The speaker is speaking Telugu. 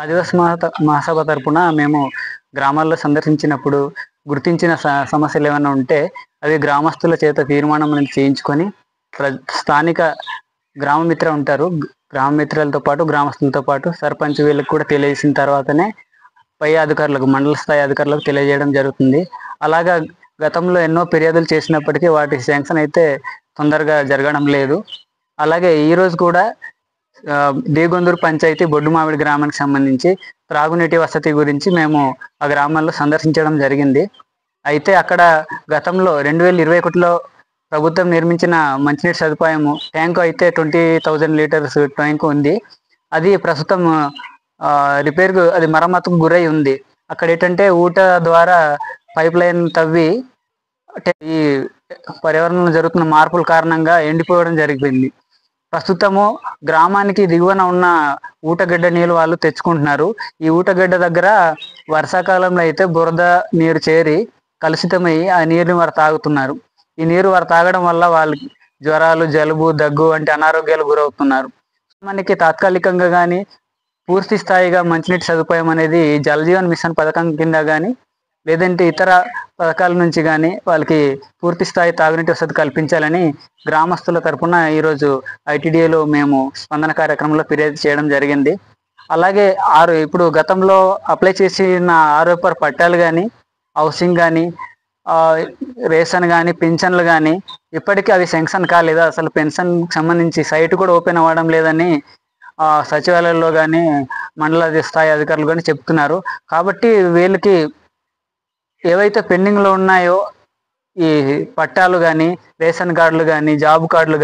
ఆదివాసి మహాసభ తరపున మేము గ్రామాల్లో సందర్శించినప్పుడు గుర్తించిన సమస్యలు ఏమైనా ఉంటే అవి గ్రామస్తుల చేత తీర్మానం అనేది చేయించుకొని స్థానిక గ్రామ మిత్ర ఉంటారు. గ్రామ మిత్రులతో పాటు గ్రామస్తులతో పాటు సర్పంచ్ వీళ్ళకి కూడా తెలియజేసిన తర్వాతనే పై అధికారులకు, మండల స్థాయి అధికారులకు తెలియజేయడం జరుగుతుంది. అలాగా గతంలో ఎన్నో ఫిర్యాదులు చేసినప్పటికీ వాటి శాంక్షన్ అయితే తొందరగా జరగడం లేదు. అలాగే ఈరోజు కూడా దేగొందూరు పంచాయతీ బొడ్డుమామిడి గ్రామానికి సంబంధించి త్రాగునీటి వసతి గురించి మేము ఆ గ్రామాల్లో సందర్శించడం జరిగింది. అయితే అక్కడ గతంలో 2021లో ప్రభుత్వం నిర్మించిన మంచినీటి సదుపాయము ట్యాంకు అయితే 20,000 లీటర్స్ ట్యాంకు ఉంది. అది ప్రస్తుతం రిపేర్కు, అది మరమ్మతుకు గురై ఉంది. అక్కడ ఏంటంటే ఊట ద్వారా పైప్ లైన్ తవ్వి ఈ పర్యావరణంలో జరుగుతున్న మార్పుల కారణంగా ఎండిపోవడం జరిగింది. ప్రస్తుతము గ్రామానికి దిగువన ఉన్న ఊటగడ్డ నీళ్ళు వాళ్ళు తెచ్చుకుంటున్నారు. ఈ ఊటగడ్డ దగ్గర వర్షాకాలంలో అయితే బురద నీరు చేరి కలుషితమై ఆ నీరుని వారు తాగుతున్నారు. ఈ నీరు వారు తాగడం వల్ల వాళ్ళకి జ్వరాలు, జలుబు, దగ్గు వంటి అనారోగ్యాలు గురవుతున్నారు. మనకి తాత్కాలికంగా కానీ పూర్తి స్థాయిగా మంచినీటి సదుపాయం అనేది జలజీవన్ మిషన్ పథకం కింద కానీ లేదంటే ఇతర పథకాల నుంచి కానీ వాళ్ళకి పూర్తి స్థాయి తాగునీటి వసతి కల్పించాలని గ్రామస్తుల తరఫున ఈరోజు ఐటీడీఏలో మేము స్పందన కార్యక్రమంలో ఫిర్యాదు చేయడం జరిగింది. అలాగే ఇప్పుడు గతంలో అప్లై చేసిన ఆరోపర్ పట్టాలు కానీ, హౌసింగ్ కానీ, రేషన్ కానీ, పెన్షన్లు కానీ ఇప్పటికీ అవి శాంక్షన్ కాలేదు. అసలు పెన్షన్ సంబంధించి సైట్ కూడా ఓపెన్ అవ్వడం లేదని సచివాలయాల్లో కానీ మండల స్థాయి అధికారులు కానీ చెప్తున్నారు. కాబట్టి వీళ్ళకి ఏవైతే పెండింగ్లో ఉన్నాయో ఈ పట్టాలు కానీ, రేషన్ కార్డులు కానీ, జాబ్ కార్డులు